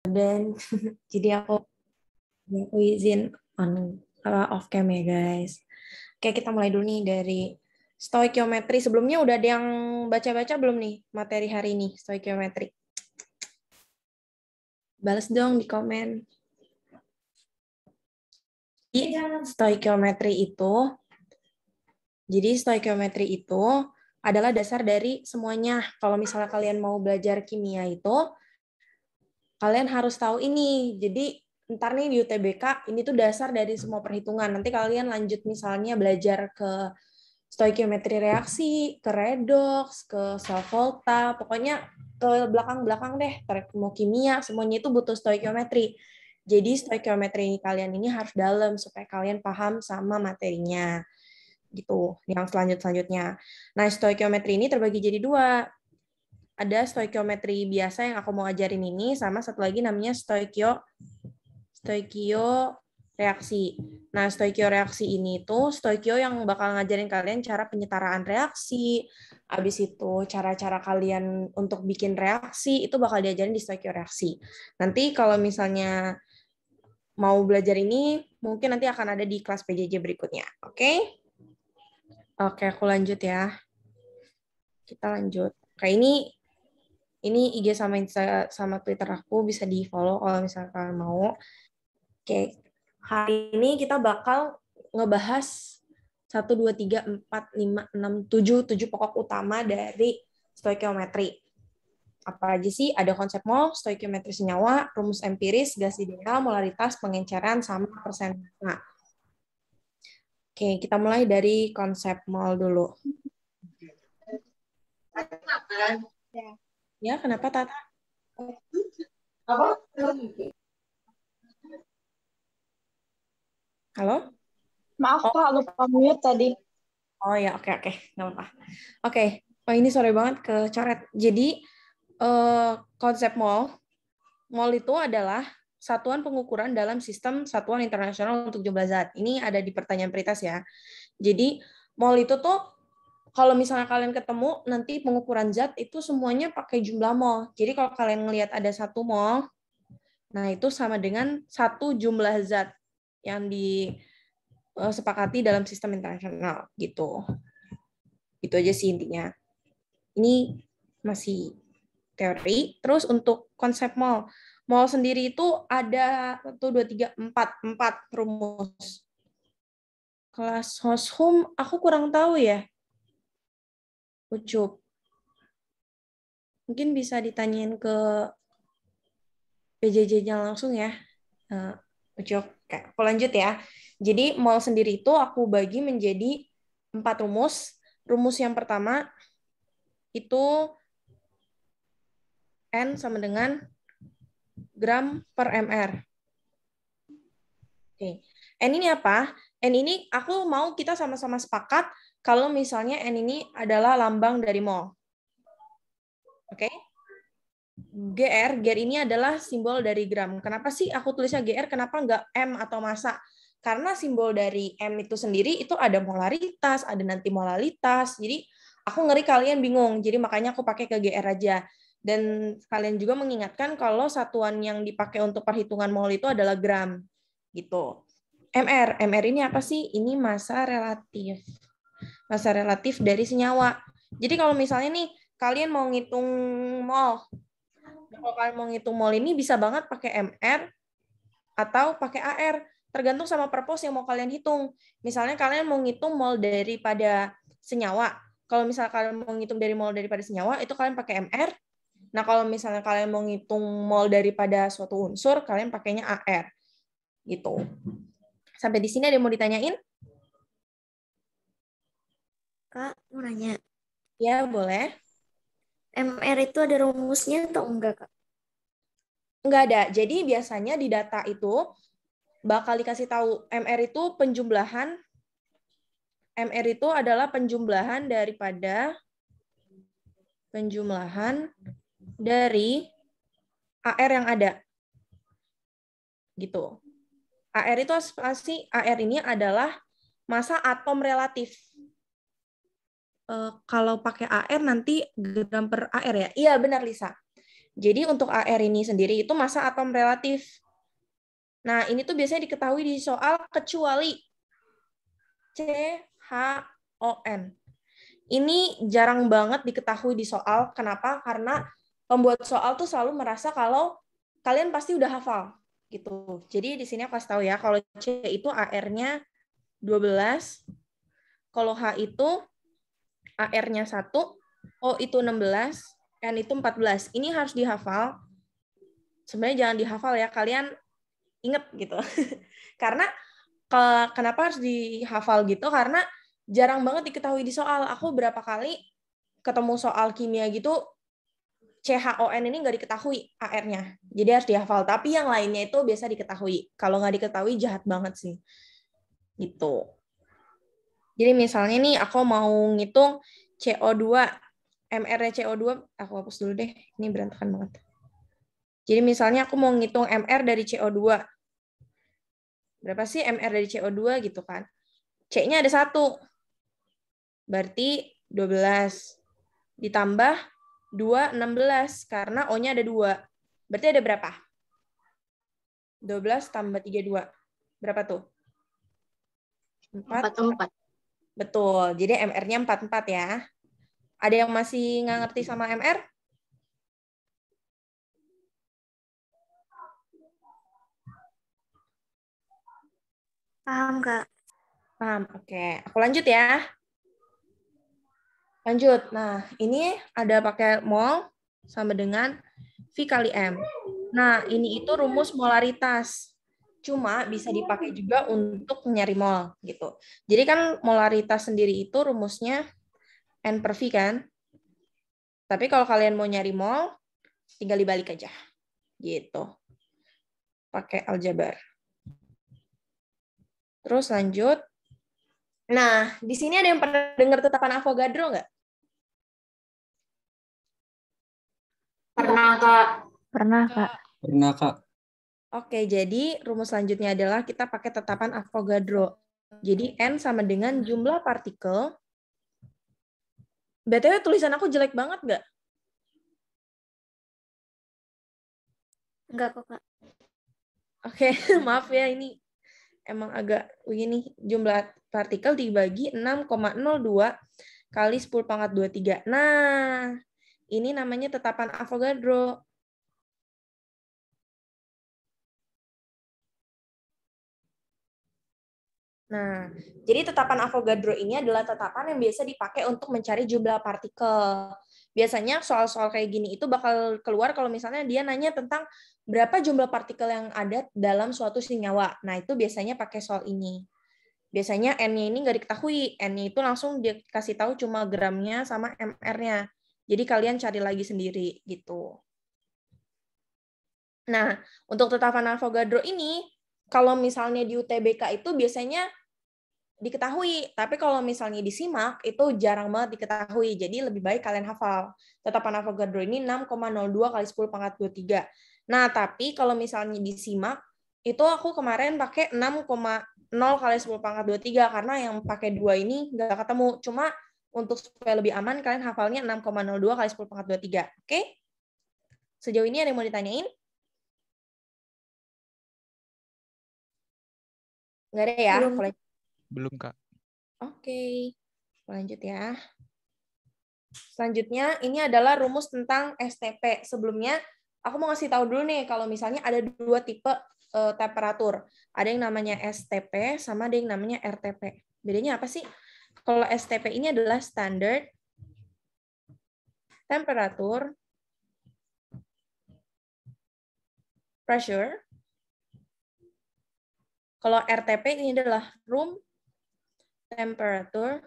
Dan jadi aku izin off cam ya guys. Oke, kita mulai dulu nih dari stoikiometri. Sebelumnya udah ada yang baca-baca belum nih materi hari ini stoikiometri? Balas dong di komen. Jadi stoikiometri itu adalah dasar dari semuanya. Kalau misalnya kalian mau belajar kimia itu, kalian harus tahu ini. Jadi ntar nih di UTBK ini tuh dasar dari semua perhitungan. Nanti kalian lanjut misalnya belajar ke stoikiometri reaksi, ke redox, ke sel volta, pokoknya ke belakang-belakang deh. Mau kimia, semuanya itu butuh stoikiometri. Jadi stoikiometri kalian ini harus dalam supaya kalian paham sama materinya. Gitu, yang selanjutnya. Nah, stoikiometri ini terbagi jadi dua. Ada stoikiometri biasa yang aku mau ajarin ini, sama satu lagi namanya stoikio reaksi. Nah, stoikio reaksi ini tuh stoikio yang bakal ngajarin kalian cara penyetaraan reaksi, habis itu cara-cara kalian untuk bikin reaksi itu bakal diajarin di stoikio reaksi. Nanti kalau misalnya mau belajar ini, mungkin nanti akan ada di kelas PJJ berikutnya. Oke? Oke, aku lanjut ya. Kita lanjut. Kayak ini IG sama Twitter aku bisa di-follow kalau misalnya kalian mau. Oke, hari ini kita bakal ngebahas 1, 2, 3, 4, 5, 6, 7 pokok utama dari stoikiometri. Apa aja sih? Ada konsep mol, stoikiometri senyawa, rumus empiris, gas ideal, molaritas, pengenceran, sama persen. Nah, oke, kita mulai dari konsep mol dulu. Ya, kenapa Tata? Halo? Maaf Kak, lupa mute tadi. Oh ya, oke, nggak apa-apa. Oke, oh ini sore banget kecoret. Jadi konsep mol itu adalah satuan pengukuran dalam sistem satuan internasional untuk jumlah zat. Ini ada di pertanyaan Pritas ya. Jadi mol itu tuh kalau misalnya kalian ketemu nanti pengukuran zat itu semuanya pakai jumlah mol. Jadi kalau kalian ngelihat ada 1 mol, nah itu sama dengan 1 jumlah zat yang disepakati dalam sistem internasional gitu. Itu aja sih intinya. Ini masih teori. Terus untuk konsep mol. Mol sendiri itu ada 1, 2, 3, 4 rumus. Kelas Hoshum aku kurang tahu ya. Ucup. Mungkin bisa ditanyain ke PJJ-nya langsung ya. Ucup. Aku lanjut ya. Jadi mol sendiri itu aku bagi menjadi 4 rumus. Rumus yang pertama itu N sama dengan gram per mr. Oke. N ini apa? N ini aku mau kita sama-sama sepakat kalau misalnya N ini adalah lambang dari mol. Oke? GR ini adalah simbol dari gram. Kenapa sih aku tulisnya GR? Kenapa nggak M atau massa? Karena simbol dari M itu sendiri itu ada molaritas, ada nanti molalitas. Jadi aku ngeri kalian bingung. Jadi makanya aku pakai ke GR aja. Dan kalian juga mengingatkan kalau satuan yang dipakai untuk perhitungan mol itu adalah gram. Gitu. MR ini apa sih? Ini massa relatif. Massa relatif dari senyawa. Jadi kalau misalnya nih, kalian mau ngitung mol. Kalau kalian mau ngitung mol ini bisa banget pakai MR atau pakai AR. Tergantung sama purpose yang mau kalian hitung. Misalnya kalian mau ngitung mol daripada senyawa. Kalau misalnya kalian mau ngitung dari mol daripada senyawa, itu kalian pakai MR. Nah, kalau misalnya kalian mau ngitung mol daripada suatu unsur, kalian pakainya AR. Gitu. Sampai di sini ada yang mau ditanyain? Kak, mau nanya. Ya, boleh. MR itu ada rumusnya atau enggak, Kak? Enggak ada. Jadi biasanya di data itu bakal dikasih tahu MR itu penjumlahan. MR itu adalah penjumlahan dari AR yang ada. Gitu. AR itu pasti AR ini adalah massa atom relatif. Kalau pakai AR nanti gram per AR ya. Iya benar Lisa. Jadi untuk AR ini sendiri itu massa atom relatif. Nah, ini tuh biasanya diketahui di soal kecuali CHON. Ini jarang banget diketahui di soal. Kenapa? Karena pembuat soal tuh selalu merasa kalau kalian pasti udah hafal gitu. Jadi di sini aku kasih tahu ya, kalau C itu AR-nya 12, kalau H itu AR-nya 1, O itu 16, N itu 14. Ini harus dihafal. Sebenarnya jangan dihafal ya, kalian inget gitu. Karena kenapa harus dihafal gitu? Karena jarang banget diketahui di soal. Aku berapa kali ketemu soal kimia gitu, CHON ini nggak diketahui AR-nya. Jadi harus dihafal. Tapi yang lainnya itu biasa diketahui. Kalau nggak diketahui jahat banget sih. Gitu. Jadi misalnya nih aku mau ngitung CO2, MR-nya CO2, aku hapus dulu deh. Ini berantakan banget. Jadi misalnya aku mau ngitung MR dari CO2. Berapa sih MR dari CO2 gitu kan? C-nya ada 1. Berarti 12. Ditambah 2, 16. Karena O-nya ada 2. Berarti ada berapa? 12 tambah 32. Berapa tuh? 44. Betul. Jadi MR-nya 44 ya. Ada yang masih nggak ngerti sama MR? Paham, Kak. Paham. Oke. Aku lanjut ya. Lanjut. Nah, ini ada pakai mol sama dengan V kali M. Nah, ini itu rumus molaritas. Cuma bisa dipakai juga untuk nyari mol gitu. Jadi kan molaritas sendiri itu rumusnya N per V kan. Tapi kalau kalian mau nyari mol, tinggal dibalik aja. Gitu. Pakai aljabar. Terus lanjut. Nah, di sini ada yang pernah dengar tetapan Avogadro nggak? Pernah, Kak. Pernah, Kak. Pernah, Kak. Oke, jadi rumus selanjutnya adalah kita pakai tetapan Avogadro. Jadi N sama dengan jumlah partikel. BTW tulisan aku jelek banget nggak? Enggak kok, Kak. Oke, maaf ya, ini emang agak begini. Jumlah partikel dibagi 6,02 kali 10⁻23. Nah, ini namanya tetapan Avogadro. Nah, jadi tetapan Avogadro ini adalah tetapan yang biasa dipakai untuk mencari jumlah partikel. Biasanya soal-soal kayak gini itu bakal keluar kalau misalnya dia nanya tentang berapa jumlah partikel yang ada dalam suatu senyawa. Nah, itu biasanya pakai soal ini. Biasanya N-nya ini nggak diketahui. N-nya itu langsung dia kasih tahu cuma gramnya sama MR-nya. Jadi kalian cari lagi sendiri gitu. Nah, untuk tetapan Avogadro ini, kalau misalnya di UTBK itu biasanya diketahui, tapi kalau misalnya disimak itu jarang banget diketahui. Jadi lebih baik kalian hafal. Tetapan Avogadro ini 6,02 kali 10⁻23. Nah, tapi kalau misalnya disimak, itu aku kemarin pakai 6,0 kali 10⁻23 karena yang pakai 2 ini nggak ketemu. Cuma untuk supaya lebih aman, kalian hafalnya 6,02 kali 10⁻23. Oke? Sejauh ini ada yang mau ditanyain? Nggak ada ya? Belum, Kak. Oke. Lanjut ya. Selanjutnya, ini adalah rumus tentang STP. Sebelumnya, aku mau ngasih tahu dulu nih, kalau misalnya ada 2 tipe temperatur. Ada yang namanya STP, sama ada yang namanya RTP. Bedanya apa sih? Kalau STP ini adalah standard temperature, pressure. Kalau RTP ini adalah room temperature,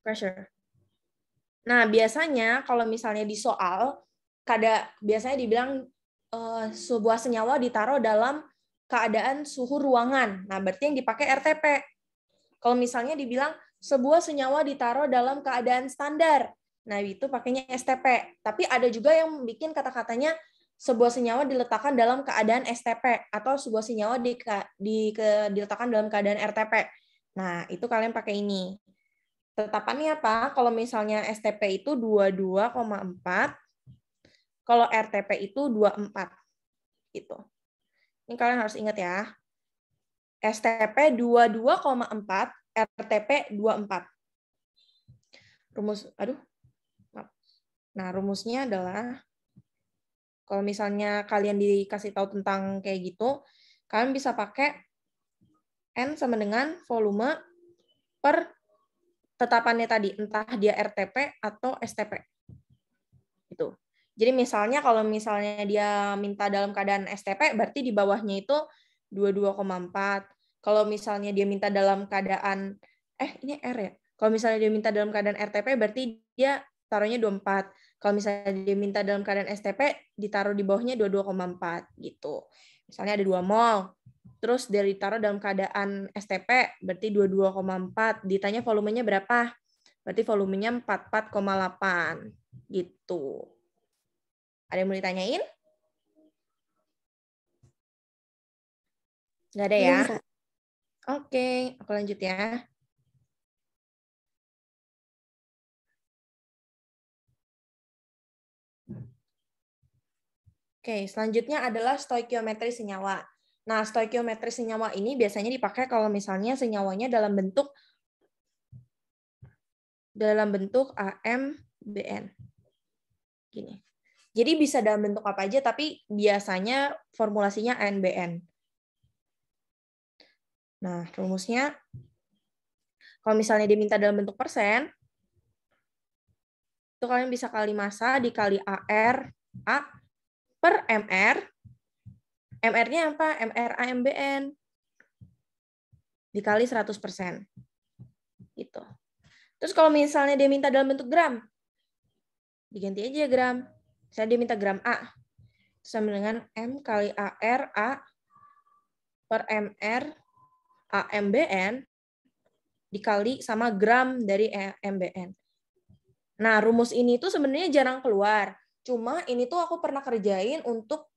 pressure. Nah, biasanya kalau misalnya di soal, biasanya dibilang sebuah senyawa ditaruh dalam keadaan suhu ruangan. Nah, berarti yang dipakai RTP. Kalau misalnya dibilang sebuah senyawa ditaruh dalam keadaan standar, nah itu pakainya STP. Tapi ada juga yang bikin kata-katanya sebuah senyawa diletakkan dalam keadaan STP atau sebuah senyawa diletakkan dalam keadaan RTP. Nah, itu kalian pakai ini. Tetapannya apa? Kalau misalnya STP itu 22,4 Kalau RTP itu 24. Gitu. Ini kalian harus ingat ya. STP 22,4, RTP 24. Nah, rumusnya adalah kalau misalnya kalian dikasih tahu tentang kayak gitu, kalian bisa pakai N sama dengan volume per tetapannya tadi, entah dia RTP atau STP. Gitu. Jadi misalnya kalau misalnya dia minta dalam keadaan STP, berarti di bawahnya itu 22,4. Kalau misalnya dia minta dalam keadaan, ini R ya? Kalau misalnya dia minta dalam keadaan RTP, berarti dia taruhnya 24. Kalau misalnya dia minta dalam keadaan STP, ditaruh di bawahnya 22,4 gitu. Misalnya ada 2 mol, terus dari taruh dalam keadaan STP, berarti 22,4. Ditanya volumenya berapa? Berarti volumenya 44,8 gitu. Ada yang mau ditanyain? Nggak ada ya? Oke, aku lanjut ya. Oke, selanjutnya adalah stoikiometri senyawa. Nah, stoikiometri senyawa ini biasanya dipakai kalau misalnya senyawanya dalam bentuk AMBN. Gini. Jadi bisa dalam bentuk apa aja, tapi biasanya formulasinya ANBN. Nah, rumusnya, kalau misalnya diminta dalam bentuk persen, itu kalian bisa kali massa dikali AR, A per MR. MR-nya apa? MR AMBN. Dikali 100%. Gitu. Terus kalau misalnya dia minta dalam bentuk gram, diganti aja gram. Misalnya dia minta gram A. Sama dengan M kali AR A per MR AMBN dikali sama gram dari MBN. Nah, rumus ini tuh sebenarnya jarang keluar. Cuma ini tuh aku pernah kerjain untuk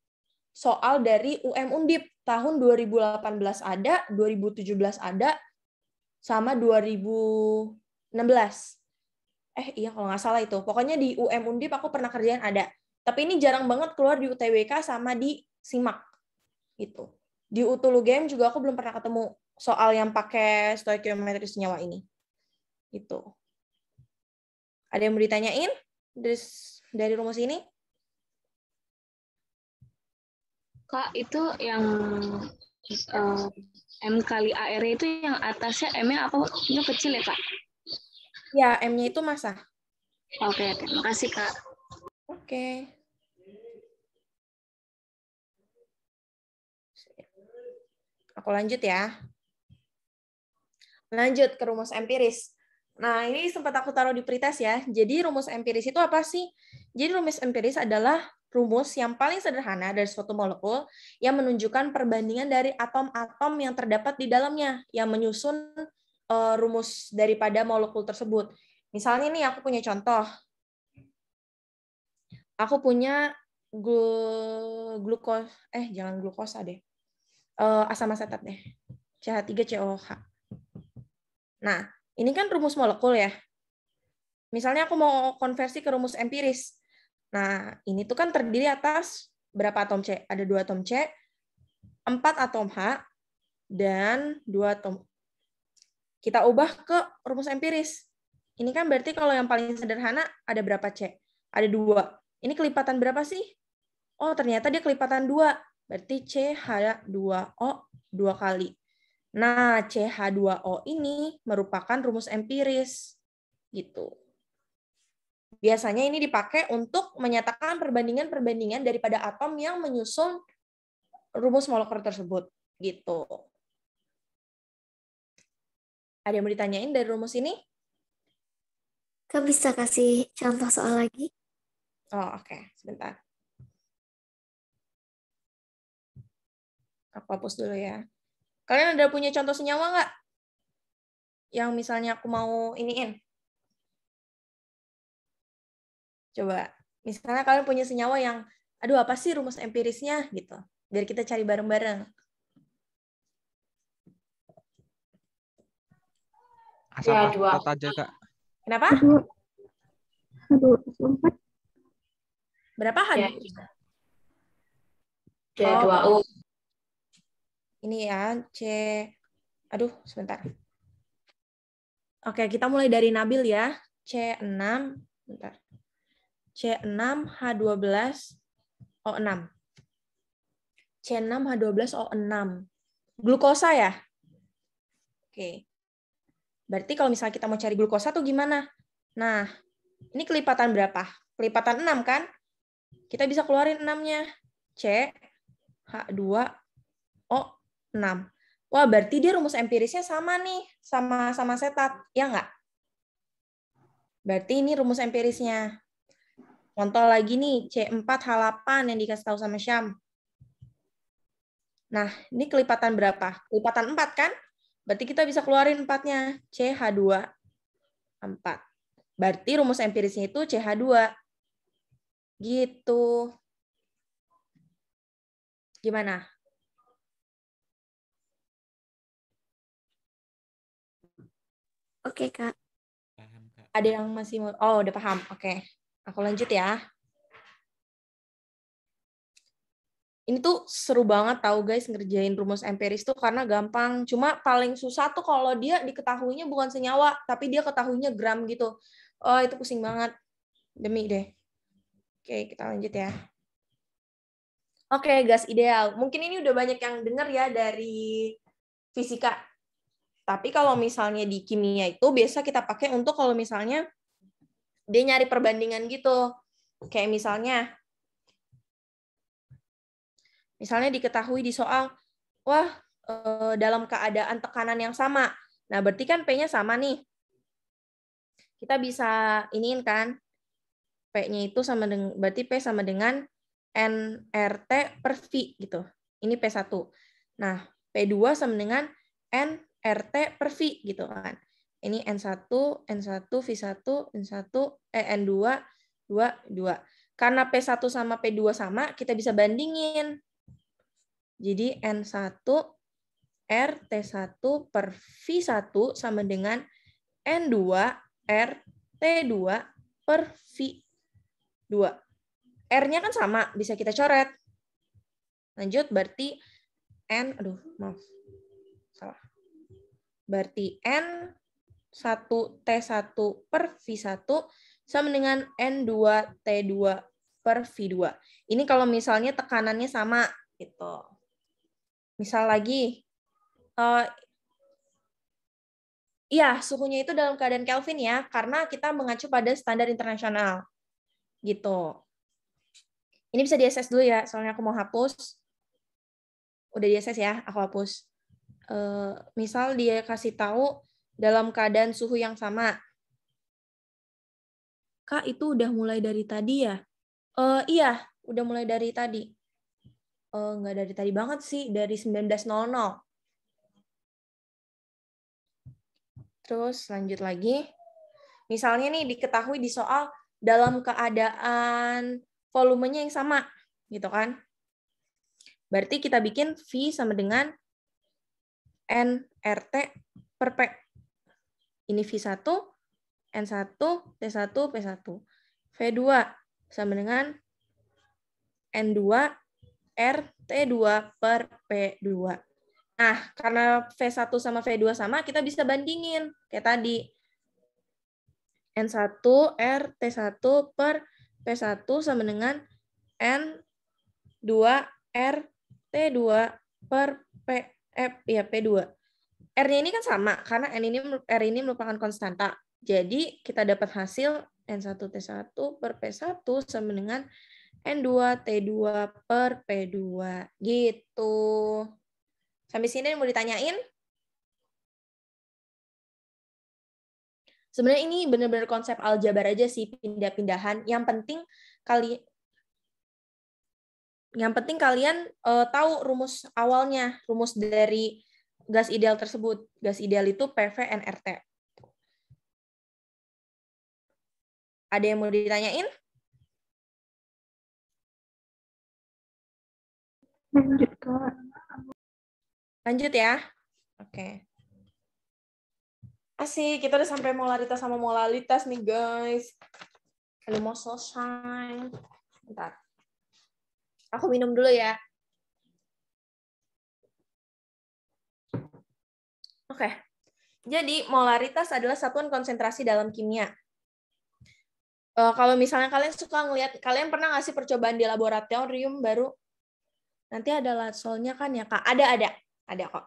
soal dari UM Undip tahun 2018 ada, 2017 ada, sama 2016. Iya kalau nggak salah itu. Pokoknya di UM Undip aku pernah kerjain ada. Tapi ini jarang banget keluar di UTBK sama di SIMAK. Gitu. Di UTUL UGM juga aku belum pernah ketemu soal yang pakai stoikiometri senyawa ini. Gitu. Ada yang mau ditanyain dari rumus ini? Kak, itu yang M kali AR itu yang atasnya M-nya apa? Itu kecil ya, Kak? Ya, M-nya itu massa. Oke, terima kasih, Kak. Oke. Aku lanjut ya. Lanjut ke rumus empiris. Nah, ini sempat aku taruh di pretest ya. Jadi rumus empiris itu apa sih? Jadi rumus empiris adalah rumus yang paling sederhana dari suatu molekul yang menunjukkan perbandingan dari atom-atom yang terdapat di dalamnya yang menyusun rumus daripada molekul tersebut. Misalnya nih aku punya contoh. Aku punya jangan glukosa deh. Asam asetat deh. CH3COH. Nah, ini kan rumus molekul ya. Misalnya aku mau konversi ke rumus empiris. Nah, ini tuh kan terdiri atas berapa atom C? Ada 2 atom C, 4 atom H, dan 2 atom. Kita ubah ke rumus empiris. Ini kan berarti kalau yang paling sederhana ada berapa C? Ada 2. Ini kelipatan berapa sih? Oh, ternyata dia kelipatan 2. Berarti CH2O 2 kali. Nah, CH2O ini merupakan rumus empiris. Gitu. Biasanya ini dipakai untuk menyatakan perbandingan-perbandingan daripada atom yang menyusun rumus molekul tersebut. Gitu. Ada yang mau ditanyain dari rumus ini? Kak bisa kasih contoh soal lagi? Oh, oke. Sebentar. Aku hapus dulu ya. Kalian ada punya contoh senyawa nggak? Yang misalnya aku mau iniin. Coba. Misalnya kalian punya senyawa yang, aduh apa sih rumus empirisnya? Gitu. Biar kita cari bareng-bareng. Asam Ya, 2. asetat aja, Kak. Kenapa? Aduh, 24. Berapa H? Ya. C2U. Ini ya, Aduh, sebentar. Oke, kita mulai dari Nabil ya. C6, bentar. C6, H12, O6. C6, H12, O6. Glukosa ya? Oke. Berarti kalau misalnya kita mau cari glukosa tuh gimana? Nah, ini kelipatan berapa? Kelipatan 6 kan? Kita bisa keluarin 6-nya. C, H2, O6. Wah, berarti dia rumus empirisnya sama nih. Sama setat. Ya nggak? Berarti ini rumus empirisnya. Contoh lagi nih, C4H8 yang dikasih tahu sama Syam. Nah, ini kelipatan berapa? Kelipatan 4 kan? Berarti kita bisa keluarin 4-nya. CH2, 4. Berarti rumus empirisnya itu CH2. Gitu. Gimana? Oke, Kak. Paham, Kak. Ada yang masih mau... Oh, udah paham. Oke. Aku lanjut ya. Ini tuh seru banget tahu guys ngerjain rumus empiris tuh karena gampang. Cuma paling susah tuh kalau dia diketahuinya bukan senyawa, tapi dia ketahuinya gram gitu. Oh, itu pusing banget. Demi deh. Oke, kita lanjut ya. Oke, gas ideal. Mungkin ini udah banyak yang dengar ya dari fisika. Tapi kalau misalnya di kimia itu biasa kita pakai untuk kalau misalnya dia nyari perbandingan gitu. Kayak misalnya diketahui di soal, wah, dalam keadaan tekanan yang sama. Nah, berarti kan P-nya sama nih. Kita bisa iniin kan, P-nya itu sama dengan, berarti P sama dengan nRT per V gitu. Ini P1. Nah, P2 sama dengan nRT per V gitu kan. Ini N1, N1, V1, N1, N2, 2, 2. Karena P1 sama P2 sama, kita bisa bandingin. Jadi N1 RT1 per V1 sama dengan N2 RT2 per V2. R-nya kan sama, bisa kita coret. Lanjut, berarti maaf. Salah. Berarti N1T1 per V1 sama dengan N2T2 per V2. Ini kalau misalnya tekanannya sama, gitu. Misal lagi, iya, suhunya itu dalam keadaan Kelvin ya, karena kita mengacu pada standar internasional. Gitu. Ini bisa di SS dulu ya, soalnya aku mau hapus. Udah di SS ya, aku hapus. Misal dia kasih tahu dalam keadaan suhu yang sama. Kak, itu udah mulai dari tadi ya? Iya, udah mulai dari tadi. Nggak dari tadi banget sih, dari 19.00. Terus lanjut lagi. Misalnya nih diketahui di soal dalam keadaan volumenya yang sama, gitu kan? Berarti kita bikin V sama dengan nRT per P. Ini V1, N1, T1, P1. V2 sama dengan N2 RT2 per P2. Nah, karena V1 sama V2 sama, kita bisa bandingin. Kayak tadi. N1 RT1 per P1 sama dengan N2 RT2 per P2. R-nya ini kan sama, karena R ini merupakan konstanta. Jadi, kita dapat hasil N1T1 per P1 sama dengan N2T2 per P2. Gitu. Sampai sini mau ditanyain? Sebenarnya ini benar-benar konsep aljabar aja sih, pindah-pindahan. Yang penting kalian tahu rumus awalnya, rumus dari gas ideal tersebut. Gas ideal itu PV nRT. Ada yang mau ditanyain? Lanjut, Kak. Lanjut ya. Oke. Asik, kita udah sampai molaritas sama molalitas nih, guys. Udah mau selesai. Bentar. Aku minum dulu ya. Oke. Jadi molaritas adalah satuan konsentrasi dalam kimia. Kalau misalnya kalian suka ngelihat, kalian pernah nggak sih percobaan di laboratorium baru? Nanti ada lasolnya kan ya, Kak? Ada kok.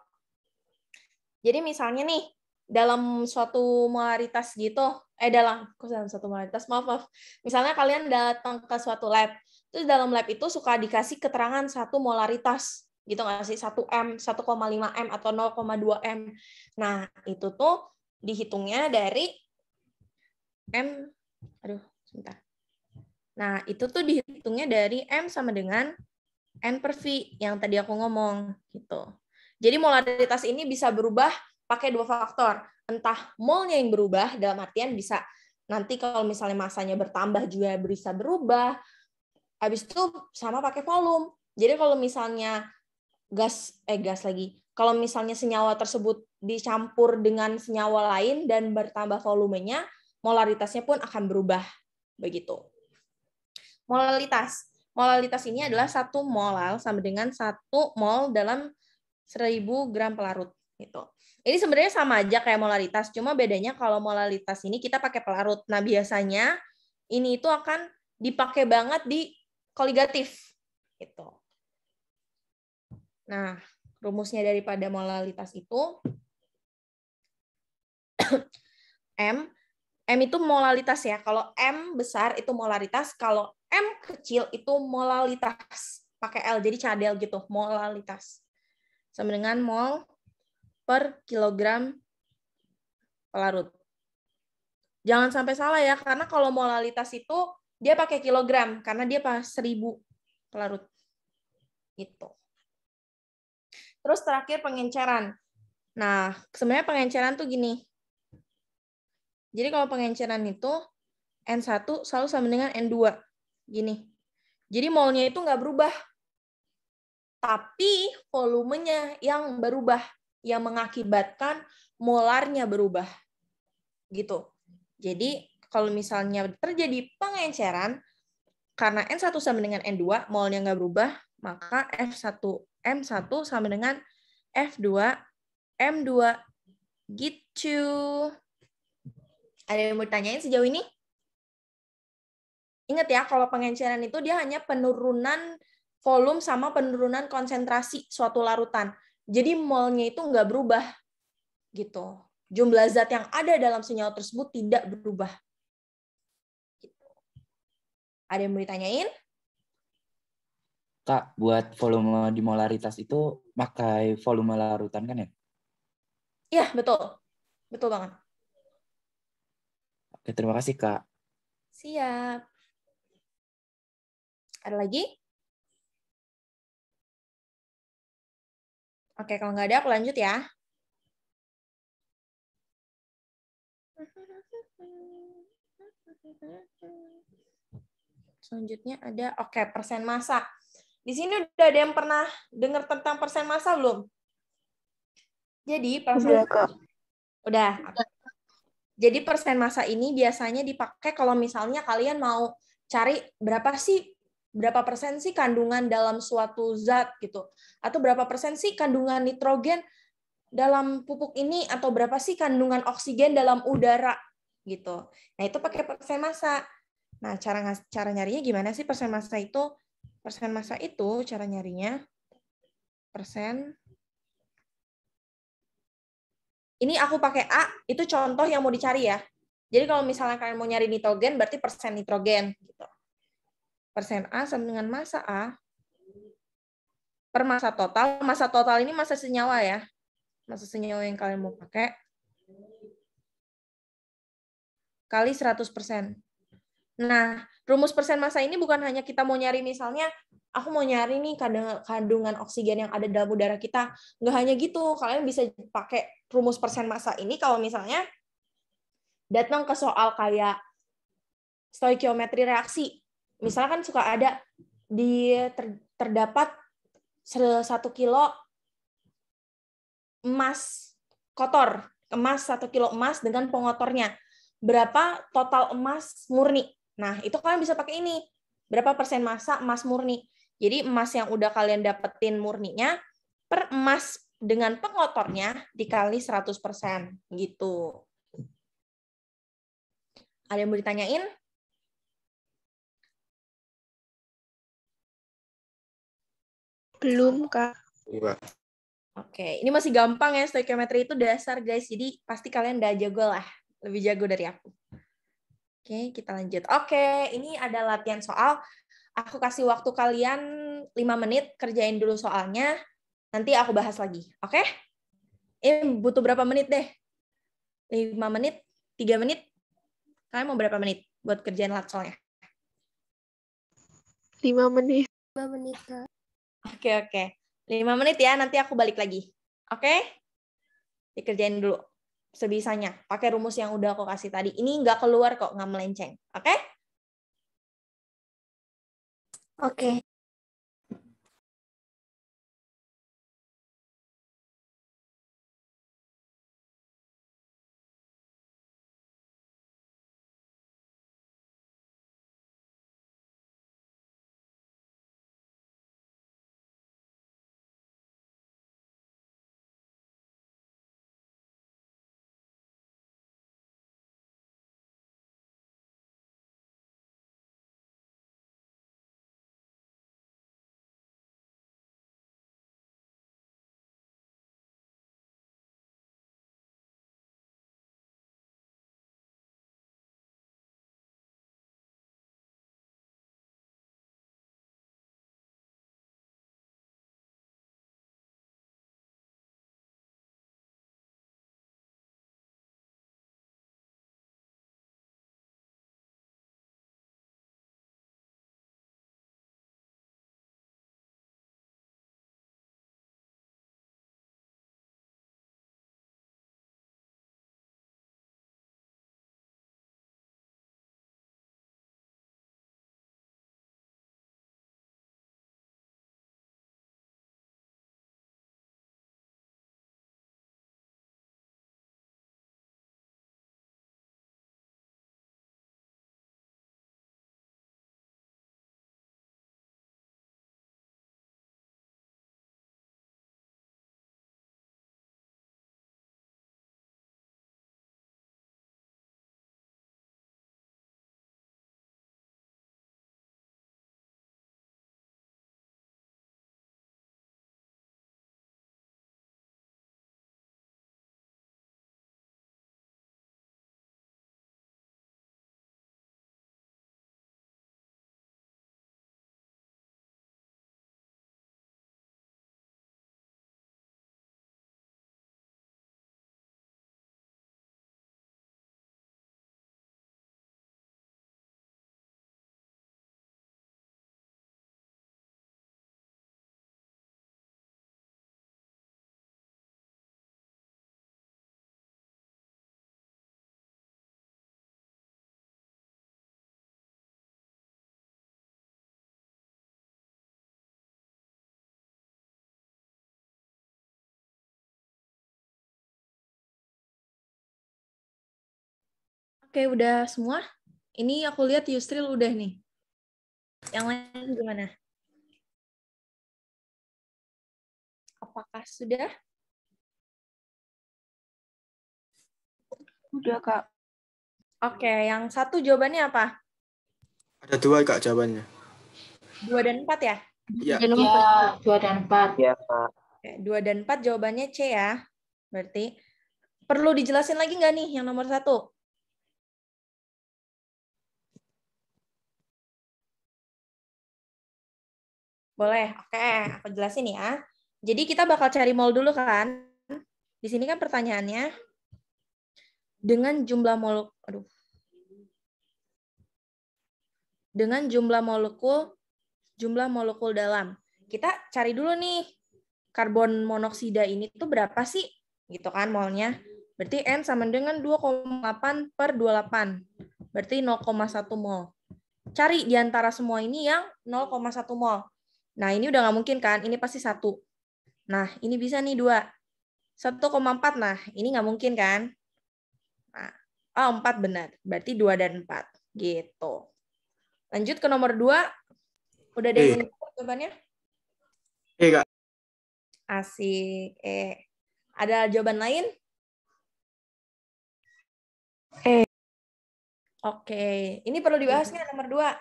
Jadi misalnya nih, dalam suatu molaritas gitu, dalam suatu molaritas, maaf. Misalnya kalian datang ke suatu lab, terus dalam lab itu suka dikasih keterangan satu molaritas, gitu nggak sih? 1M, 1,5 M, atau 0,2 M. Nah, itu tuh dihitungnya dari M, sebentar. Nah, itu tuh dihitungnya dari M sama dengan N per V, yang tadi aku ngomong, gitu. Jadi molaritas ini bisa berubah pakai dua faktor. Entah molnya yang berubah, dalam artian bisa nanti kalau misalnya masanya bertambah juga bisa berubah. Habis itu sama pakai volume. Jadi kalau misalnya gas lagi. Kalau misalnya senyawa tersebut dicampur dengan senyawa lain dan bertambah volumenya, molaritasnya pun akan berubah. Begitu. Molalitas ini adalah 1 molal sama dengan 1 mol dalam 1000 gram pelarut gitu. Ini sebenarnya sama aja kayak molaritas, cuma bedanya kalau molalitas ini kita pakai pelarut. Nah, biasanya ini itu akan dipakai banget di koligatif gitu. Nah, rumusnya daripada molalitas itu M itu molalitas ya. Kalau M besar itu molaritas, kalau M kecil itu molalitas. Pakai L jadi cadel gitu, molalitas. Sama dengan mol per kilogram pelarut. Jangan sampai salah ya, karena kalau molalitas itu dia pakai kilogram, karena dia pas 1000 pelarut. Gitu. Terus terakhir pengenceran. Nah, sebenarnya pengenceran tuh gini. Jadi kalau pengenceran itu N1 selalu sama dengan N2. Gini. Jadi molnya itu nggak berubah. Tapi volumenya yang berubah, yang mengakibatkan molarnya berubah. Gitu. Jadi kalau misalnya terjadi pengenceran, karena N1 sama dengan N2, molnya nggak berubah, maka M1 sama dengan F2, M2. Gitu. Ada yang mau ditanyain sejauh ini? Ingat ya, kalau pengenceran itu dia hanya penurunan volume sama penurunan konsentrasi suatu larutan. Jadi molnya itu nggak berubah. Gitu. Jumlah zat yang ada dalam senyawa tersebut tidak berubah. Gitu. Ada yang mau ditanyain? Kak, buat volume di molaritas itu pakai volume larutan kan ya? Iya, betul. Betul banget. Oke, terima kasih, Kak. Siap. Ada lagi? Oke, kalau nggak ada, aku lanjut ya. Selanjutnya ada, persen massa. Di sini udah ada yang pernah dengar tentang persen massa belum? Jadi, udah. Jadi persen massa ini biasanya dipakai kalau misalnya kalian mau cari berapa persen sih kandungan dalam suatu zat gitu, atau berapa persen sih kandungan nitrogen dalam pupuk ini, atau berapa sih kandungan oksigen dalam udara gitu. Nah, itu pakai persen massa. Nah, cara nyarinya gimana sih persen massa itu? Persen massa itu cara nyarinya persen. Ini aku pakai A, itu contoh yang mau dicari ya. Jadi kalau misalnya kalian mau nyari nitrogen, berarti persen nitrogen. Gitu. Persen A sama dengan massa A per massa total. Massa total ini massa senyawa ya. Massa senyawa yang kalian mau pakai. Kali 100%. Nah, rumus persen massa ini bukan hanya kita mau nyari misalnya, aku mau nyari nih kandungan oksigen yang ada dalam udara kita. Nggak hanya gitu, kalian bisa pakai rumus persen massa ini kalau misalnya datang ke soal kayak stoikiometri reaksi. Misalnya kan suka ada terdapat 1 kilo emas kotor, 1 kilo emas dengan pengotornya. Berapa total emas murni? Nah, itu kalian bisa pakai ini. berapa persen massa emas murni. Jadi emas yang udah kalian dapetin murninya per emas dengan pengotornya dikali 100%. Gitu. Ada yang mau ditanyain? Belum, Kak. Enggak. Oke, ini masih gampang ya, stoikiometri itu dasar guys, jadi pasti kalian udah jago lah, lebih jago dari aku. Oke, kita lanjut. Oke, ini ada latihan soal. Aku kasih waktu kalian 5 menit, kerjain dulu soalnya, nanti aku bahas lagi. Oke? Butuh berapa menit deh? 5 menit? 3 menit? Kalian mau berapa menit buat kerjain soalnya? 5 menit. 5 menit, Kak. Oke. 5 menit ya, nanti aku balik lagi. Oke? Dikerjain dulu sebisanya. Pakai rumus yang udah aku kasih tadi. Ini nggak keluar kok, nggak melenceng. Oke? Oke. Oke, udah semua? Ini aku lihat Yusril udah nih. Yang lain gimana? Apakah sudah? Udah, Kak. Oke, yang satu jawabannya apa? Ada 2 Kak jawabannya. 2 dan 4 ya? Iya. Ya, 2 dan 4. Iya, Kak. Oke, 2 dan 4 jawabannya C ya. Berarti perlu dijelasin lagi nggak nih yang nomor 1? Boleh, oke, aku jelasin ya. Jadi kita bakal cari mol dulu kan. Di sini kan pertanyaannya dengan jumlah molekul, dengan jumlah molekul dalam. Kita cari dulu nih karbon monoksida ini tuh berapa sih? Gitu kan molnya. Berarti N sama dengan 2,8 per 28. Berarti 0,1 mol. Cari di antara semua ini yang 0,1 mol. Nah, ini udah nggak mungkin kan? Ini pasti 1. Nah, ini bisa nih 2. 1,4. Nah, ini nggak mungkin kan? Nah, 4 benar. Berarti 2 dan 4. Gitu. Lanjut ke nomor 2. Udah ada yang Eh. menjawab jawabannya? Kak. Asik. Ada jawaban lain? Oke. Ini perlu dibahas nggak nomor 2?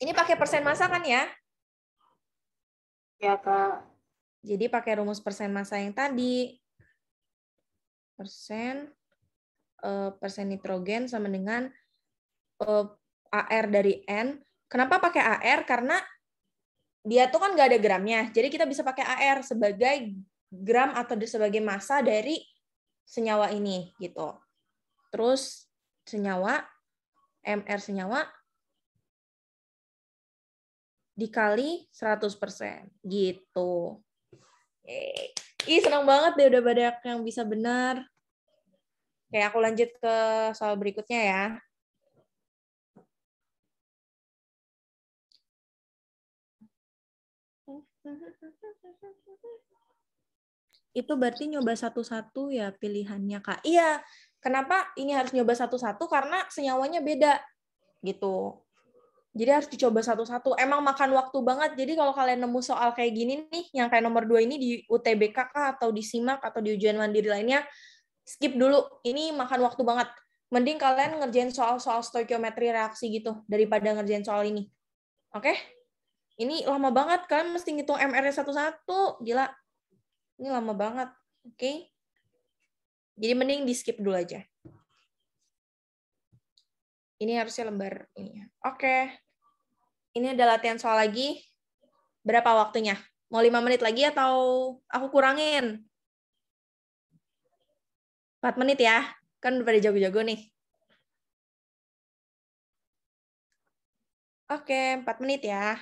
Ini pakai persen massa kan ya? Ya, Kak. Jadi pakai rumus persen massa yang tadi. Persen nitrogen sama dengan AR dari N. Kenapa pakai AR? Karena dia tuh kan nggak ada gramnya. Jadi kita bisa pakai AR sebagai gram atau sebagai massa dari senyawa ini gitu. Terus senyawa, MR senyawa dikali 100% gitu. Ih, senang banget deh udah banyak yang bisa benar. Oke, aku lanjut ke soal berikutnya ya. Itu berarti nyoba satu-satu ya pilihannya, Kak. Iya, kenapa ini harus nyoba satu-satu? Karena senyawanya beda gitu. Jadi harus dicoba satu-satu. Emang makan waktu banget. Jadi kalau kalian nemu soal kayak gini nih, yang kayak nomor 2 ini di UTBK kah, atau di SIMAK, atau di ujian mandiri lainnya, skip dulu. Ini makan waktu banget. Mending kalian ngerjain soal-soal stoikiometri reaksi gitu, daripada ngerjain soal ini. Oke? Ini lama banget, kalian mesti ngitung MR-nya satu-satu. Gila. Ini lama banget. Oke? Jadi mending di skip dulu aja. Ini harusnya lembar ini. Oke. Ini ada latihan soal lagi. Berapa waktunya? Mau 5 menit lagi atau aku kurangin? 4 menit ya. Kan udah pada jago-jago nih. Oke, 4 menit ya.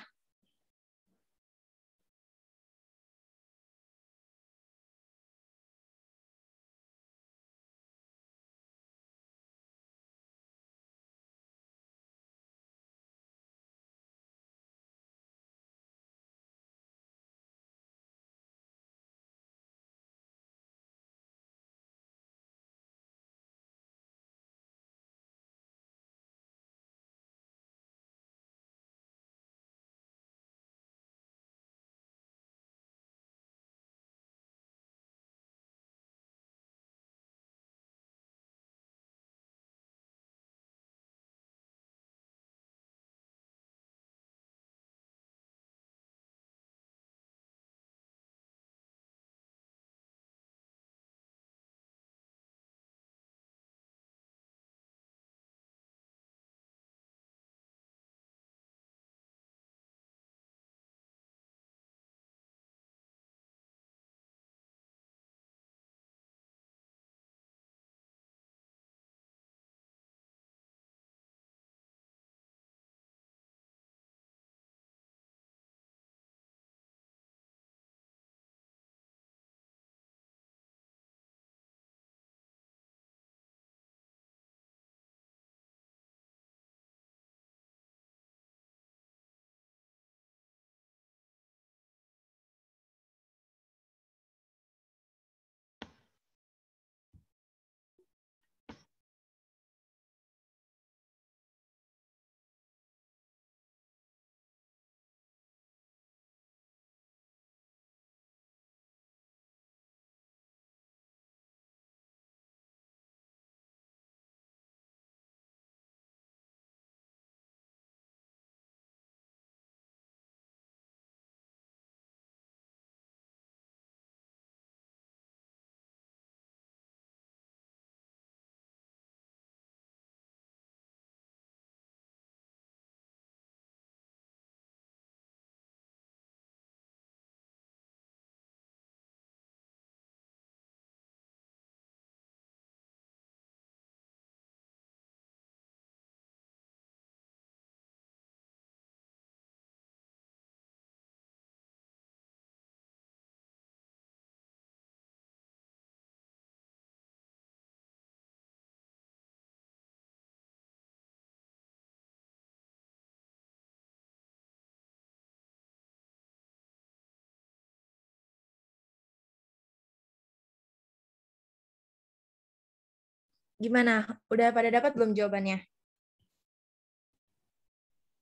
Gimana? Udah pada dapat belum jawabannya?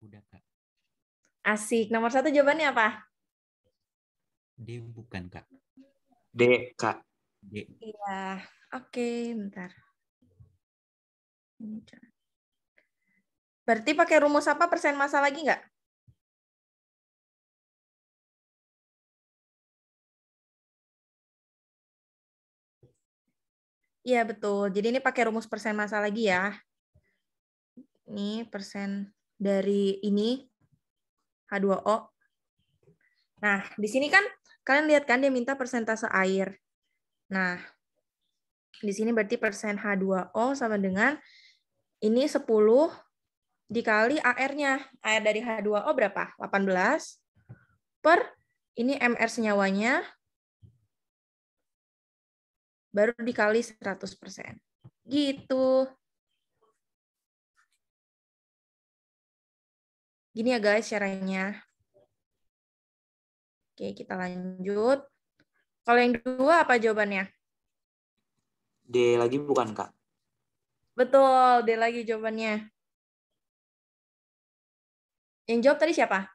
Udah, Kak. Asik. Nomor 1 jawabannya apa? D bukan, Kak. D, Kak. D. Iya. Oke, bentar. Berarti pakai rumus apa persen massa lagi nggak? Iya, betul. Jadi ini pakai rumus persen massa lagi ya. Ini persen dari ini H2O. Nah, di sini kan kalian lihat kan dia minta persentase air. Nah, di sini berarti persen H2O sama dengan ini 10 dikali AR-nya. AR dari H2O berapa? 18 per ini MR senyawanya baru dikali 100%. Gitu. Gini ya guys caranya. Oke, kita lanjut. Kalau yang 2 apa jawabannya? D lagi bukan, Kak? Betul, D lagi jawabannya. Yang jawab tadi siapa?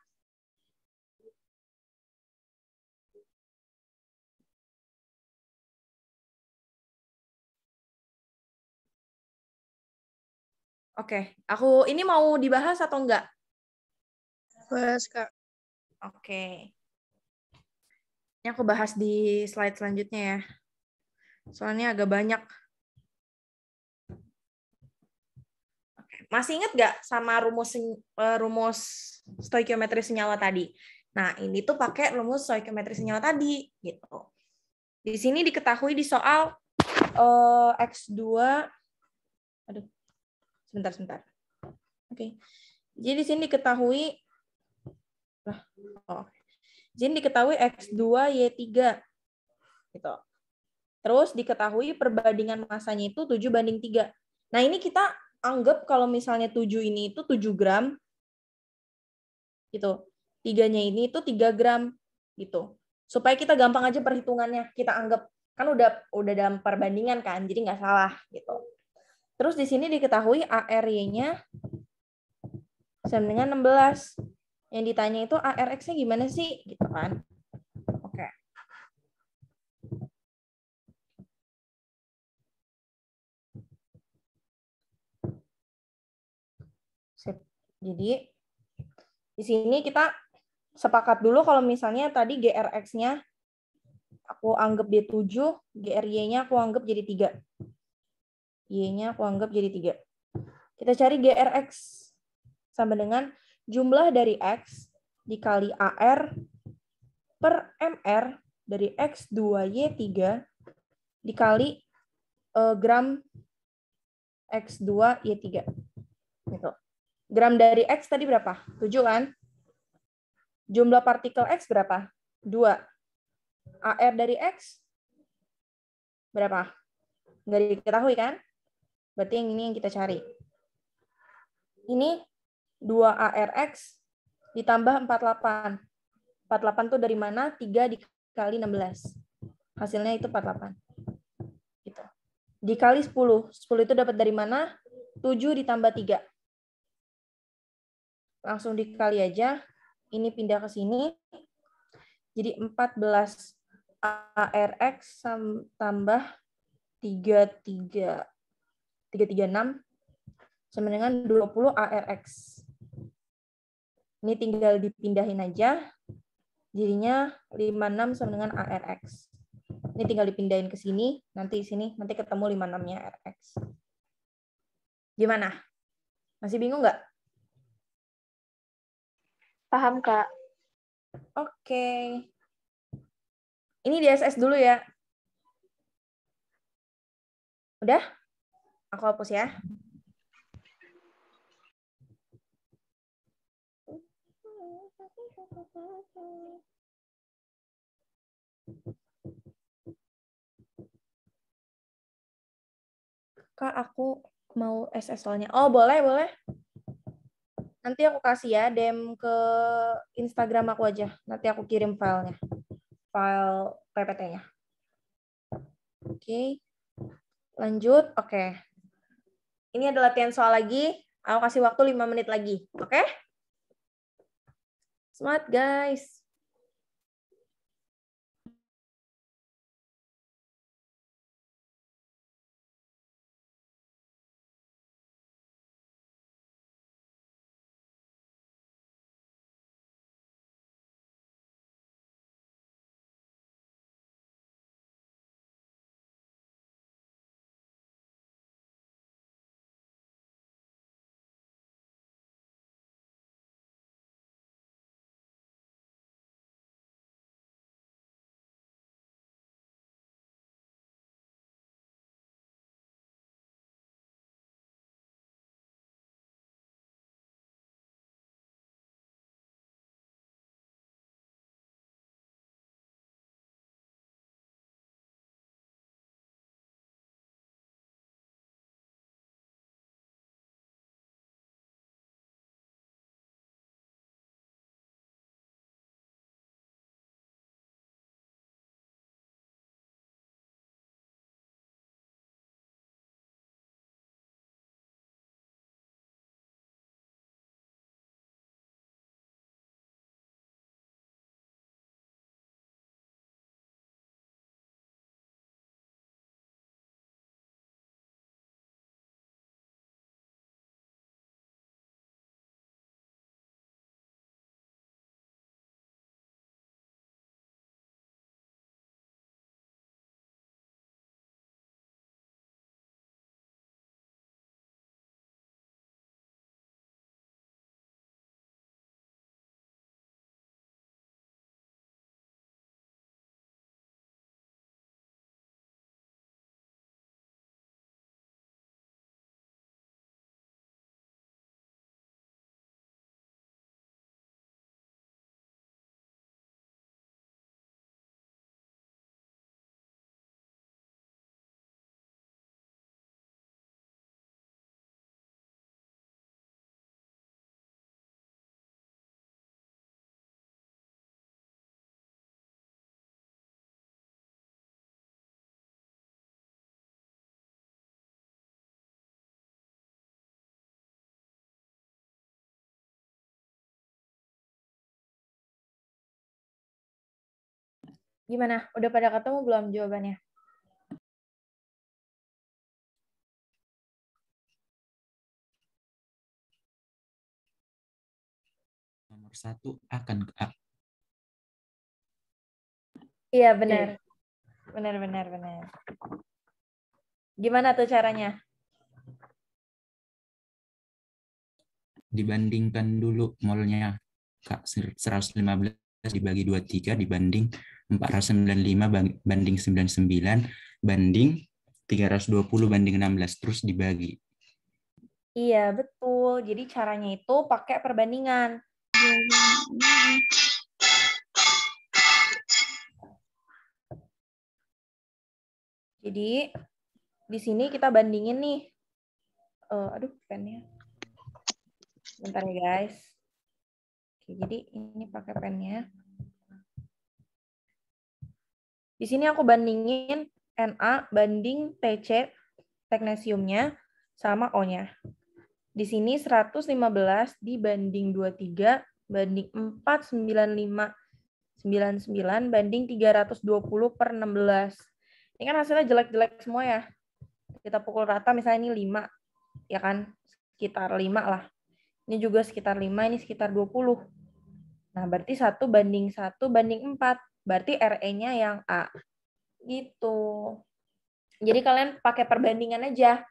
Oke, aku ini mau dibahas atau enggak? Bahas, Kak. Oke. Ini aku bahas di slide selanjutnya ya. Soalnya agak banyak. Oke. Masih ingat nggak sama rumus stoikiometri senyawa tadi? Nah, ini tuh pakai rumus stoikiometri senyawa tadi. Gitu. Di sini diketahui di soal X2. Aduh, sebentar. Oke. Jadi di sini diketahui Jadi diketahui X2Y3 gitu. Terus diketahui perbandingan massanya itu 7:3. Nah, ini kita anggap kalau misalnya 7 ini itu 7 gram gitu. 3-nya ini itu 3 gram gitu. Supaya kita gampang aja perhitungannya, kita anggap kan udah dalam perbandingan kan, jadi nggak salah gitu. Terus di sini diketahui ARY-nya sama dengan 16. Yang ditanya itu ARX-nya gimana sih? Gitu kan. Oke. Sip. Jadi, di sini kita sepakat dulu kalau misalnya tadi GRX-nya aku anggap dia 7, GRY-nya aku anggap jadi 3. Y-nya aku anggap jadi 3. Kita cari GRX sama dengan jumlah dari X dikali AR per MR dari X2Y3 dikali gram X2Y3. Gitu. Gram dari X tadi berapa? 7 kan? Jumlah partikel X berapa? 2. AR dari X berapa? Nggak diketahui kan? Berarti yang ini yang kita cari. Ini 2ARX ditambah 48. 48 itu dari mana? 3 dikali 16. Hasilnya itu 48. Gitu. Dikali 10. 10 itu dapat dari mana? 7 ditambah 3. Langsung dikali aja. Ini pindah ke sini. Jadi 14 ARX tambah 336 sama dengan 20 ARX. Ini tinggal dipindahin aja. Jadinya 56 sama dengan ARX. Ini tinggal dipindahin ke sini. Nanti nanti ketemu 56-nya ARX. Gimana? Masih bingung nggak? Paham, Kak. Oke. Ini di SS dulu ya. Udah? Aku hapus ya. Kak, aku mau SS soalnya. Oh, boleh. Nanti aku kasih ya DM ke Instagram aku aja. Nanti aku kirim filenya. File PPT-nya. Oke. Lanjut. Oke. Ini ada latihan soal lagi. Aku kasih waktu 5 menit lagi. Oke? Semangat, guys. Gimana? Udah pada ketemu belum jawabannya? Nomor 1 akan A. Iya, benar. Benar. Gimana tuh caranya? Dibandingkan dulu molnya Kak, 115 dibagi 23 dibanding 495 banding 99 banding 320 banding 16 terus dibagi. Iya, betul. Jadi caranya itu pakai perbandingan. Jadi di sini kita bandingin nih. Aduh, pennya. Bentar ya, guys. Oke, jadi ini pakai pennya. Di sini aku bandingin Na banding TC, teknesiumnya, sama O-nya. Di sini 115 dibanding 23 banding 495 99 banding 320 per 16. Ini kan hasilnya jelek-jelek semua ya. Kita pukul rata misalnya ini 5. Ya kan? Sekitar 5 lah. Ini juga sekitar 5, ini sekitar 20. Nah, berarti 1 banding 4. Berarti RE-nya yang A. Gitu. Jadi kalian pakai perbandingan aja.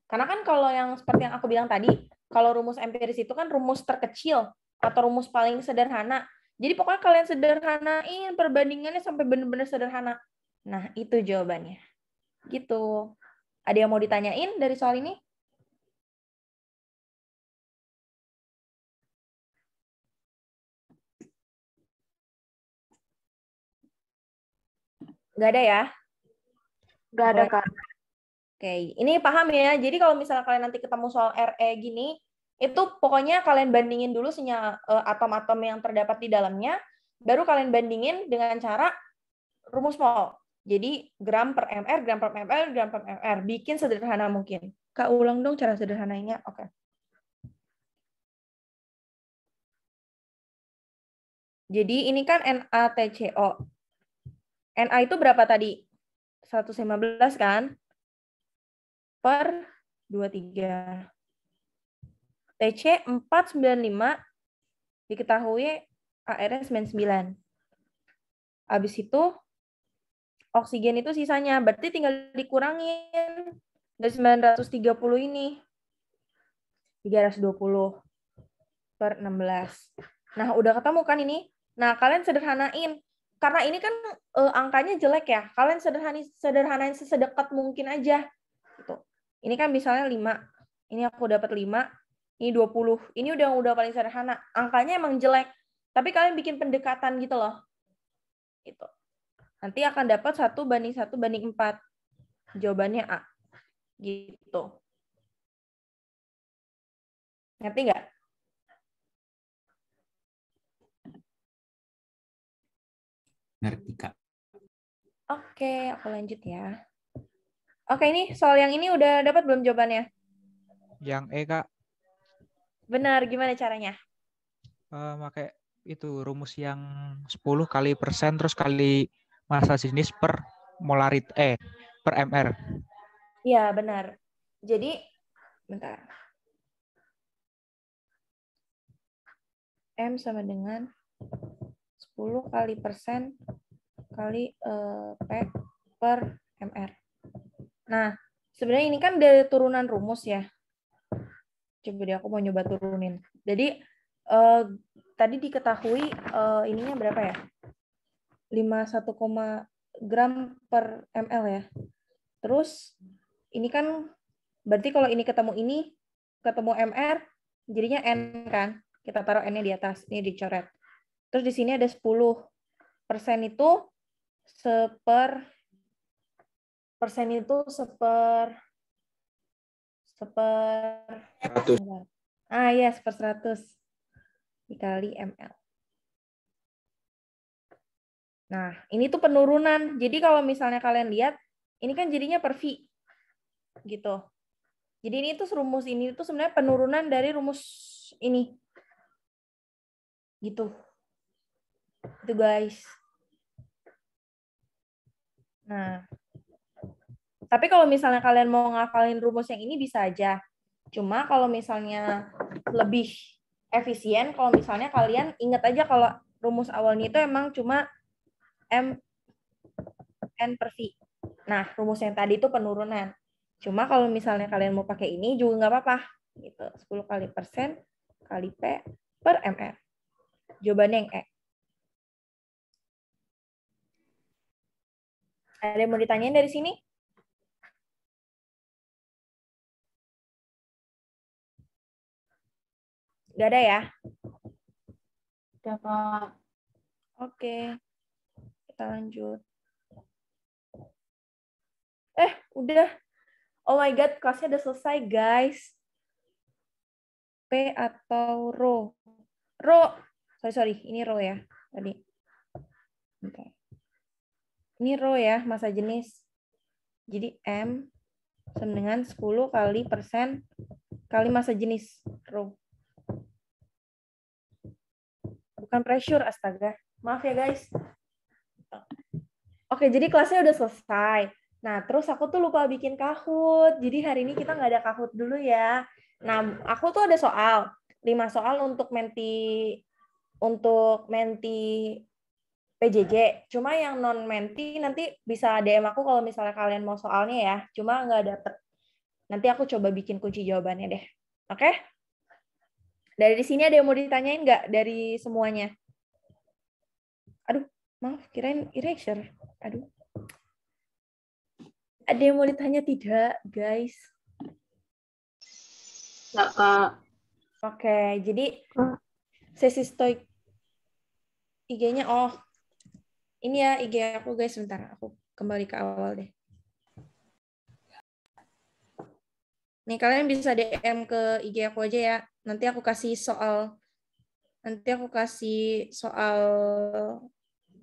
Karena kan kalau yang seperti yang aku bilang tadi, kalau rumus empiris itu kan rumus terkecil atau rumus paling sederhana. Jadi pokoknya kalian sederhanain perbandingannya sampai benar-benar sederhana. Nah, itu jawabannya. Gitu. Ada yang mau ditanyain dari soal ini? Nggak ada ya? Nggak ada, Kak. Oke, ini paham ya. Jadi kalau misalnya kalian nanti ketemu soal RE gini, itu pokoknya kalian bandingin dulu atom-atom yang terdapat di dalamnya, baru kalian bandingin dengan cara rumus mol. Jadi gram per mr, gram per ml, gram per mr. Bikin sederhana mungkin. Kak, ulang dong cara sederhananya. Oke. Jadi ini kan NaTCO. Na itu berapa tadi? 115 kan? Per 23. TC 495 diketahui AR-nya 99. Habis itu oksigen itu sisanya. Berarti tinggal dikurangin dari 930 ini. 320 per 16. Nah, udah ketemu kan ini? Nah, kalian sederhanain. Karena ini kan angkanya jelek ya. Kalian sederhanain sedekat mungkin aja. Gitu. Ini kan misalnya 5. Ini aku dapat 5. Ini 20. Ini udah paling sederhana. Angkanya emang jelek. Tapi kalian bikin pendekatan gitu loh. Gitu. Nanti akan dapat 1:1:4. Jawabannya A. Gitu. Ngerti nggak? Ngerti, Kak. Oke, aku lanjut ya. Oke, ini soal yang ini udah dapat belum jawabannya? Yang E, Kak. Benar, gimana caranya? Pakai itu rumus yang 10 kali persen terus kali massa jenis per per mr. Iya, benar. Jadi, bentar. M sama dengan 10 kali persen kali P per mr. Nah, sebenarnya ini kan dari turunan rumus ya. Coba deh aku mau nyoba turunin. Jadi, tadi diketahui ininya berapa ya? 51, gram per ml ya. Terus ini kan berarti kalau ini ketemu mr, jadinya n kan. Kita taruh n-nya di atas, ini dicoret. Terus di sini ada 10%, itu seper 100. ya, seper 100 dikali ml. Nah, ini tuh penurunan. Jadi kalau misalnya kalian lihat, ini kan jadinya per V. Gitu. Jadi ini tuh rumus ini tuh sebenarnya penurunan dari rumus ini. Gitu. Itu guys. Nah. Tapi kalau misalnya kalian mau ngafalin rumus yang ini bisa aja. Cuma kalau misalnya lebih efisien, kalau misalnya kalian ingat aja kalau rumus awalnya itu emang cuma M N per V. Nah, rumus yang tadi itu penurunan. Cuma kalau misalnya kalian mau pakai ini juga nggak apa-apa. Gitu. 10 kali persen kali P per mr. Jawabannya yang E. Ada yang mau ditanyain dari sini? Gak ada ya? Udah, Kak. Oke. Kita lanjut. Udah. Oh my God, kelasnya udah selesai, guys. P atau rho? Rho. Sorry. Ini rho ya. Tadi. Okay. Ini rho ya, massa jenis. Jadi M sama dengan 10 kali persen kali massa jenis. Rho. Bukan pressure, astaga. Maaf ya, guys. Oke, jadi kelasnya udah selesai. Nah, terus aku tuh lupa bikin Kahoot. Jadi hari ini kita nggak ada Kahoot dulu ya. Nah, aku tuh ada 5 soal untuk menti PJJ. Cuma yang non menti nanti bisa DM aku kalau misalnya kalian mau soalnya ya. Cuma nggak dapet. Nanti aku coba bikin kunci jawabannya deh. Oke? Dari sini ada yang mau ditanyain nggak dari semuanya? Aduh, maaf, kirain erasure. Aduh. Ada yang mau ditanya tidak, guys? Enggak, Kak. Oke, jadi sesi stoik IG-nya, ini ya IG aku, guys. Sebentar, aku kembali ke awal deh. Nih, kalian bisa DM ke IG aku aja ya. Nanti aku kasih soal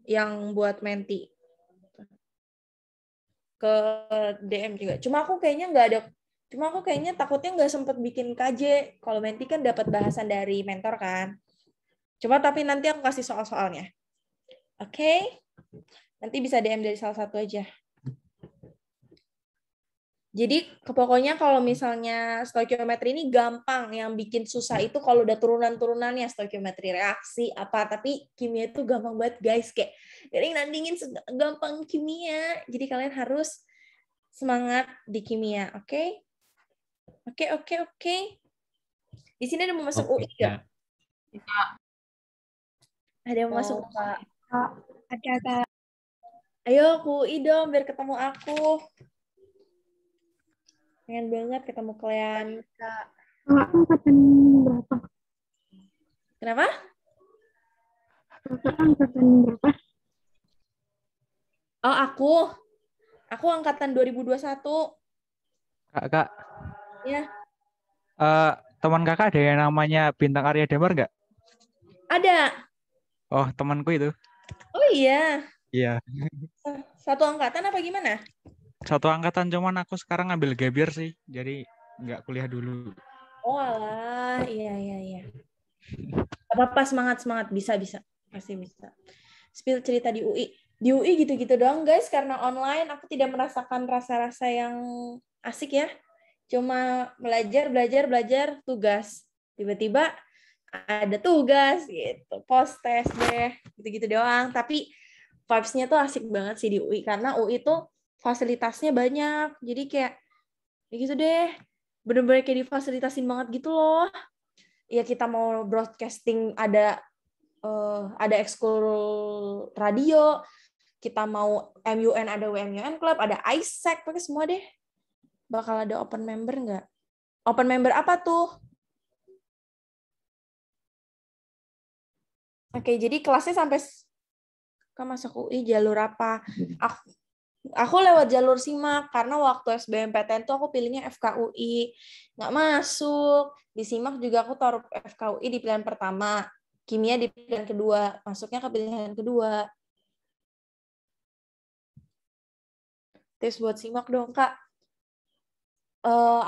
yang buat menti ke DM juga. Cuma aku kayaknya takutnya nggak sempet bikin KJ. Kalau menti kan dapat bahasan dari mentor kan. Coba tapi nanti aku kasih soal-soalnya. Oke? Nanti bisa DM dari salah satu aja. Jadi pokoknya kalau misalnya stoikiometri ini gampang, yang bikin susah itu kalau udah turunan-turunannya, stoikiometri reaksi apa, tapi kimia itu gampang banget guys, kayak nandingin gampang kimia. Jadi kalian harus semangat di kimia, oke? Oke. Di sini ada mau masuk UI nggak? Ada yang mau masuk Kak? Ada Kak. Ayo ke UI dong biar ketemu aku. Pengen banget ketemu kalian. Kak. Kakak angkatan berapa? Kenapa? Kakak angkatan berapa? Oh, aku angkatan 2021. Kak, Ya, teman kakak ada yang namanya Bintang Arya Damar nggak? ada. Oh, temanku itu. Oh iya. Iya. Satu angkatan apa gimana? Satu angkatan, cuman aku sekarang ngambil gap year sih. Jadi nggak kuliah dulu. Oh alah, iya. Apa-apa, semangat. Bisa. Pasti bisa. Spill cerita di UI. Di UI gitu-gitu doang guys, karena online aku tidak merasakan rasa-rasa yang asik ya. Cuma belajar, tugas. Tiba-tiba ada tugas gitu, post test deh, gitu-gitu doang. Tapi vibes-nya tuh asik banget sih di UI, karena UI tuh fasilitasnya banyak. Jadi kayak ya gitu deh, bener-bener kayak difasilitasin banget gitu loh. Ya kita mau broadcasting ada ekskul radio, kita mau MUN ada WMUN Club, ada ISEC, pakai semua deh. Bakal ada open member nggak? Open member apa tuh? Oke, jadi kelasnya sampai Kak masuk UI jalur apa? Aku lewat jalur SIMAK, karena waktu SBMPTN tuh aku pilihnya FKUI. Nggak masuk. Di SIMAK juga aku taruh FKUI di pilihan pertama. Kimia di pilihan kedua. Masuknya ke pilihan kedua. Tips buat SIMAK dong, Kak.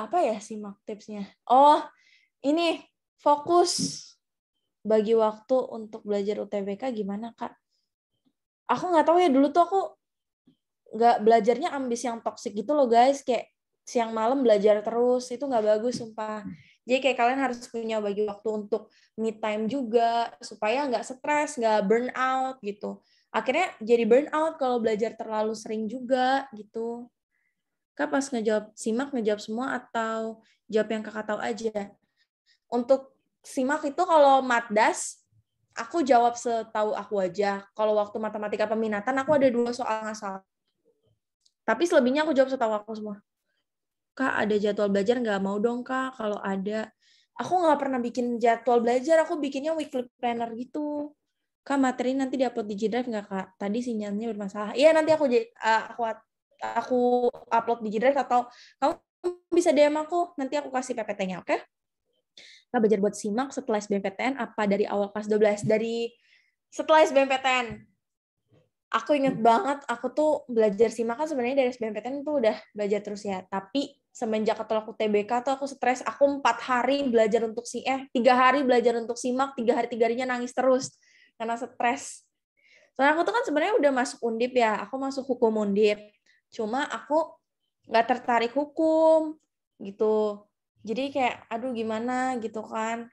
Apa ya SIMAK tipsnya? Oh, ini fokus. Bagi waktu untuk belajar UTBK gimana, Kak? Aku nggak tahu ya, dulu tuh aku nggak belajarnya ambis yang toksik gitu loh, guys. Kayak siang malam belajar terus, itu nggak bagus, sumpah. Jadi kayak kalian harus punya bagi waktu untuk me time juga, supaya nggak stres, nggak burn out, gitu. Akhirnya jadi burn out kalau belajar terlalu sering juga, gitu. Kak pas ngejawab SIMAK, ngejawab semua atau jawab yang kakak tahu aja? Untuk SIMAK itu kalau matdas, aku jawab setahu aku aja. Kalau waktu matematika peminatan, aku ada 2 soal ngasal. Tapi selebihnya aku jawab setahu aku semua. Kak, ada jadwal belajar nggak? Mau dong, Kak, kalau ada. Aku nggak pernah bikin jadwal belajar, aku bikinnya weekly planner gitu. Kak, materi nanti diupload di G-Drive nggak, Kak? Tadi sinyalnya bermasalah. Iya, nanti aku upload di G-Drive, atau kamu bisa DM aku, nanti aku kasih PPT-nya, oke? Kak, belajar buat SIMAK setelah SBMPTN apa dari awal kelas 12? Dari setelah SBMPTN. Aku inget banget, aku tuh belajar SIMAK kan sebenarnya dari SBMPTN tuh udah belajar terus ya. Tapi semenjak ketolak UTBK tuh aku stres. Aku 4 hari belajar untuk 3 hari belajar untuk SIMAK, 3 hari 3 harinya nangis terus karena stres. Soalnya aku tuh kan sebenarnya udah masuk Undip ya. Aku masuk hukum Undip. Cuma aku nggak tertarik hukum gitu. Jadi kayak aduh gimana gitu kan.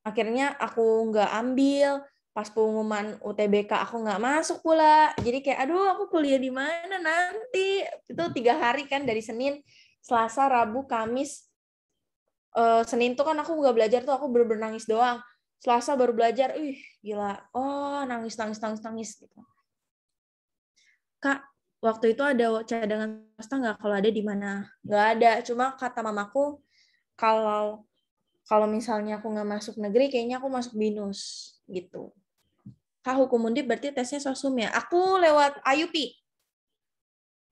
Akhirnya aku nggak ambil. Pas pengumuman UTBK aku nggak masuk pula. Jadi kayak aduh aku kuliah di mana nanti. Itu 3 hari kan, dari Senin, Selasa, Rabu, Kamis. Senin tuh kan aku nggak belajar tuh, aku bener-bener nangis doang. Selasa baru belajar, gila. Oh, nangis gitu. Kak, waktu itu ada cadangan swasta nggak? Kalau ada di mana? Nggak ada. Cuma kata mamaku, kalau misalnya aku nggak masuk negeri, kayaknya aku masuk BINUS gitu. Kak, hukum Undip berarti tesnya sosum ya? Aku lewat IUP.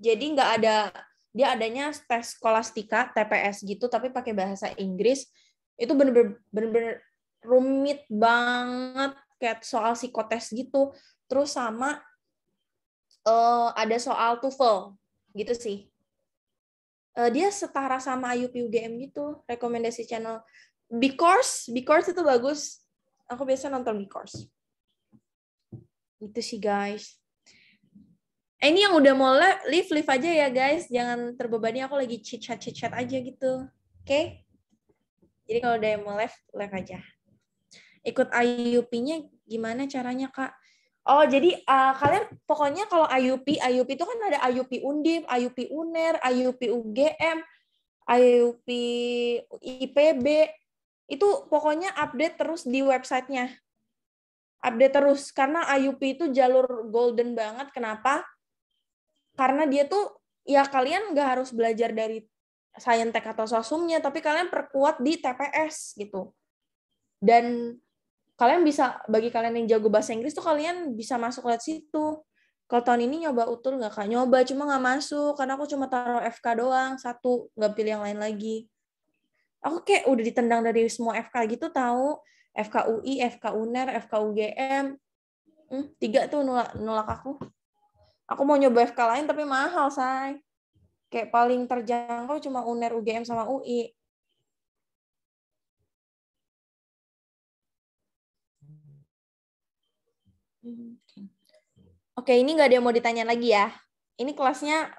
Jadi nggak ada, dia adanya tes skolastika, TPS gitu, tapi pakai bahasa Inggris. Itu bener-bener rumit banget, kayak soal psikotes gitu. Terus sama ada soal TOEFL gitu sih. Dia setara sama IUP UGM gitu, rekomendasi channel. Bcourse itu bagus. Aku biasa nonton di course. Itu sih guys. Ini yang udah mau live aja ya guys. Jangan terbebani, aku lagi chit-chat aja gitu. Oke? Jadi kalau udah mau live aja. Ikut IUP-nya gimana caranya, Kak? Oh, jadi kalian pokoknya kalau IUP itu kan ada IUP Undip, IUP UNER, IUP UGM, IUP IPB. Itu pokoknya update terus di websitenya. Update terus. Karena IUP itu jalur golden banget. Kenapa? Karena dia tuh, ya kalian nggak harus belajar dari Saintek atau Sosumnya, tapi kalian perkuat di TPS gitu. Dan kalian bisa, bagi kalian yang jago bahasa Inggris tuh kalian bisa masuk lewat situ. Kalau tahun ini nyoba UTUL nggak, Kak? Nyoba, cuma nggak masuk, karena aku cuma taruh FK doang, satu, nggak pilih yang lain lagi. Aku kayak udah ditendang dari semua FK gitu tahu, FK UI, FK UNER, FK UGM, 3 tuh nolak aku. Aku mau nyoba FK lain tapi mahal, say. Kayak paling terjangkau cuma UNER, UGM, sama UI. Oke, ini nggak ada yang mau ditanya lagi ya. Ini kelasnya